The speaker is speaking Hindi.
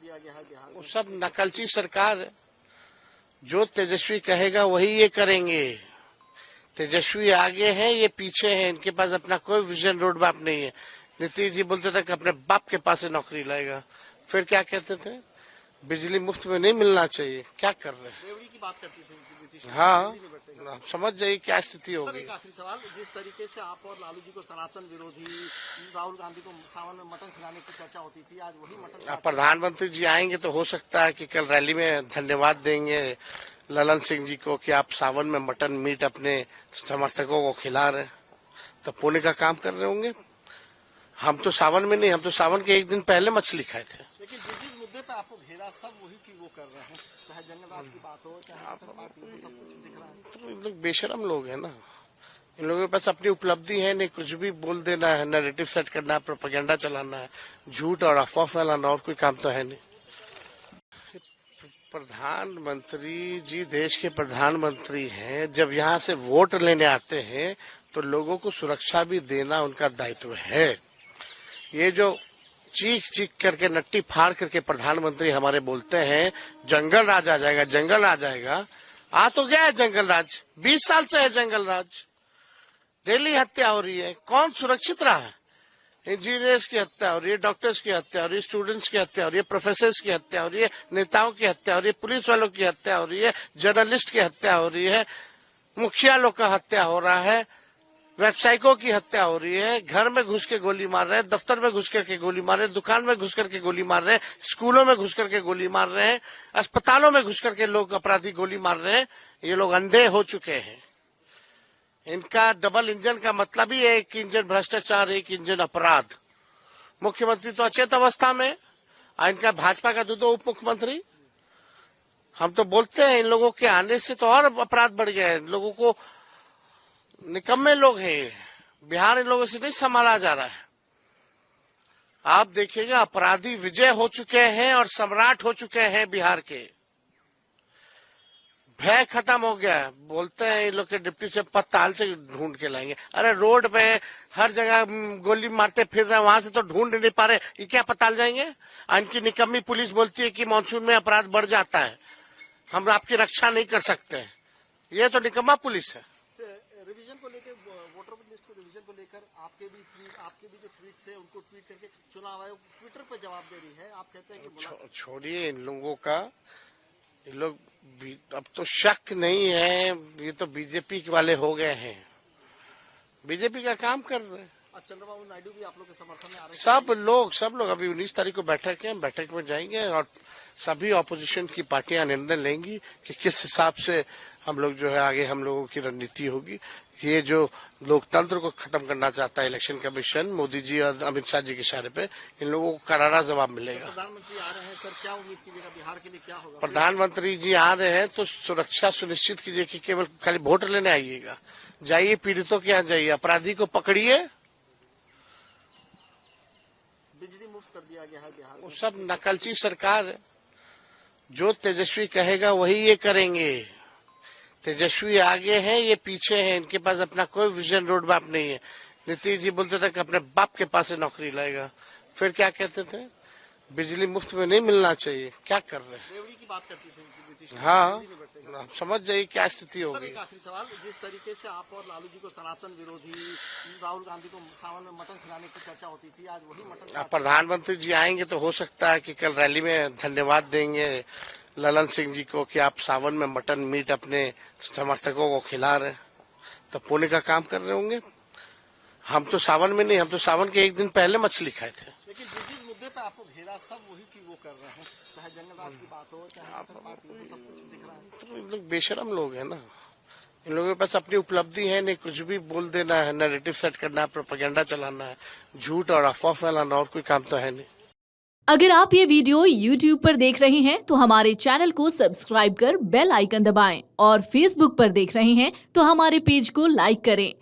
दिया गया है बिहार वो सब नकलची सरकार है। जो तेजस्वी कहेगा वही ये करेंगे। तेजस्वी आगे है, ये पीछे है। इनके पास अपना कोई विजन रोड मैप नहीं है। नीतीश जी बोलते थे कि अपने बाप के पास से नौकरी लाएगा, फिर क्या कहते थे, बिजली मुफ्त में नहीं मिलना चाहिए। क्या कर रहे हैं? रेवड़ी की बात करती थी नीतीश जी। हाँ, रेवड़ी नहीं बरतेगा। आप समझ जाइए क्या स्थिति सर, होगी। एक आखिरी सवाल, जिस तरीके से आप और लालू जी को सनातन विरोधी, राहुल गांधी को सावन में मटन खिलाने की चर्चा होती थी, आज वही मटन। अब प्रधानमंत्री जी आएंगे तो हो सकता है कि कल रैली में धन्यवाद देंगे ललन सिंह जी को कि आप सावन में मटन मीट अपने समर्थकों को खिला रहे हैं, तो पुण्य का काम कर रहे होंगे। हम तो सावन में नहीं, हम तो सावन के एक दिन पहले मछली खाए थे। लेकिन जिस मुद्दे पे आपको घेरा, सब वही चीज वो कर रहे हैं, चाहे जंगल राज की बात हो, चाहे मटन पार्टी हो, सब कुछ दिख रहा है। तो इन लोग बेशरम लोग हैं ना। इन लोगों के पास अपनी उपलब्धि है नहीं, कुछ भी बोल देना है, नैरेटिव सेट करना है, प्रोपेगेंडा चलाना है, झूठ और अफवाह फैलाना, और कोई काम तो है नहीं। प्रधानमंत्री जी देश के प्रधानमंत्री हैं। जब यहाँ से वोट लेने आते हैं तो लोगों को सुरक्षा भी देना उनका दायित्व है। ये जो चीख चीख करके, नट्टी फाड़ करके प्रधानमंत्री हमारे बोलते हैं जंगल राज आ जाएगा, जंगल आ जाएगा, आ तो गया है जंगल राज। 20 साल से है जंगल राज। डेली हत्या हो रही है, कौन सुरक्षित रहा है? इंजीनियर्स की हत्या हो रही है, डॉक्टर्स की हत्या हो रही है, स्टूडेंट्स की हत्या हो रही है, प्रोफेसर्स की हत्या हो रही है, नेताओं की हत्या हो रही है, पुलिस वालों की हत्या हो रही है, जर्नलिस्ट की हत्या हो रही है, मुखिया लोग का हत्या हो रहा है, व्यवसायिकों की हत्या हो रही है, घर में घुस के गोली मार रहे हैं, दफ्तर में घुस करके गोली मार रहे हैं, दुकान में घुस करके गोली मार रहे हैं, स्कूलों में घुस करके गोली मार रहे हैं, अस्पतालों में घुस करके लोग अपराधी गोली मार रहे हैं। ये लोग अंधे हो चुके हैं। इनका डबल इंजन का मतलब ही है, एक इंजन भ्रष्टाचार, एक इंजन अपराध। मुख्यमंत्री तो अचेत अवस्था में, इनका भाजपा का दो उप मुख्यमंत्री। हम तो बोलते हैं इन लोगों के आने से तो और अपराध बढ़ गए हैं। लोगों को, निकम्मे लोग हैं। बिहार इन लोगों से नहीं संभाला जा रहा है। आप देखिएगा, अपराधी विजय हो चुके हैं और सम्राट हो चुके हैं बिहार के। भय खत्म हो गया है। बोलते हैं इन लोग के डिप्टी से पत्ताल से ढूंढ के लाएंगे। अरे रोड पे हर जगह गोली मारते फिर रहे, वहां से तो ढूंढ नहीं पा रहे, ये क्या पताल जाएंगे? इनकी निकम्मी पुलिस बोलती है कि मानसून में अपराध बढ़ जाता है, हम आपकी रक्षा नहीं कर सकते। ये तो निकम्मा पुलिस है। रिवीजन को लेकर, वोटर लिस्ट को रिवीजन को लेकर आपके भी जो ट्वीट है उनको ट्वीट करके चुनाव आयोग ट्विटर पर जवाब दे रही है। आप कहते हैं कि छोड़िए इन लोगों का। ये लोग अब तो शक नहीं है, ये तो बीजेपी वाले हो गए हैं, बीजेपी का काम कर रहे हैं। चंद्रबाबू नायडू भी आप लोग के समर्थन में आ रहे हैं। सब लोग अभी 19 तारीख को बैठक है, बैठक में जाएंगे और सभी ऑपोजिशन की पार्टियां निर्णय लेंगी कि किस हिसाब से हम लोग जो है आगे हम लोगों की रणनीति होगी। ये जो लोकतंत्र को खत्म करना चाहता है इलेक्शन कमीशन, मोदी जी और अमित शाह जी के इशारे पे, इन लोगों को करारा जवाब मिलेगा। प्रधानमंत्री आ रहे हैं सर, क्या उम्मीद कीजिएगा बिहार के लिए, क्या होगा? प्रधानमंत्री जी आ रहे हैं तो सुरक्षा सुनिश्चित कीजिए कि केवल खाली वोट लेने आइएगा। जाइए पीड़ितों के यहाँ जाइए, अपराधी को पकड़िए। बिजली मुफ्त कर दिया गया है बिहार। वो सब नकलची सरकार है। जो तेजस्वी कहेगा वही ये करेंगे। तेजस्वी आगे है, ये पीछे है। इनके पास अपना कोई विजन रोड मैप नहीं है। नीतीश जी बोलते थे कि अपने बाप के पास से नौकरी लाएगा, फिर क्या कहते थे, बिजली मुफ्त में नहीं मिलना चाहिए। क्या कर रहे हैं? रेवड़ी की बात करती थी नीतीश जी। हाँ, रेवड़ी नहीं बरतेगा। आप समझ जाइए क्या स्थिति सर, होगी। एक आखिरी सवाल, जिस तरीके से आप और लालू जी को सनातन विरोधी, राहुल गांधी को सावन में मटन खिलाने की चर्चा होती थी, आज वही मटन। प्रधानमंत्री जी आएंगे तो हो सकता है कि कल रैली में धन्यवाद देंगे ललन सिंह जी को कि आप सावन में मटन मीट अपने समर्थकों को खिला रहे हैं, तो पुण्य का काम कर रहे होंगे। हम तो सावन में नहीं, हम तो सावन के एक दिन पहले मछली खाए थे। लेकिन जिस मुद्दे पे आपको घेरा, सब वही चीज वो कर रहे हैं, चाहे जंगल राज की बात हो, चाहे मटन पार्टी हो, सब कुछ दिख रहा है। तो इन लोग बेशरम लोग हैं ना। इन लोगों के पास अपनी उपलब्धि है नहीं, कुछ भी बोल देना है, नैरेटिव सेट करना है, प्रोपेगेंडा चलाना है, झूठ और अफवाह फैलाना, और कोई काम तो है नहीं। अगर आप ये वीडियो YouTube पर देख रहे हैं तो हमारे चैनल को सब्सक्राइब कर बेल आइकन दबाएं और Facebook पर देख रहे हैं तो हमारे पेज को लाइक करें।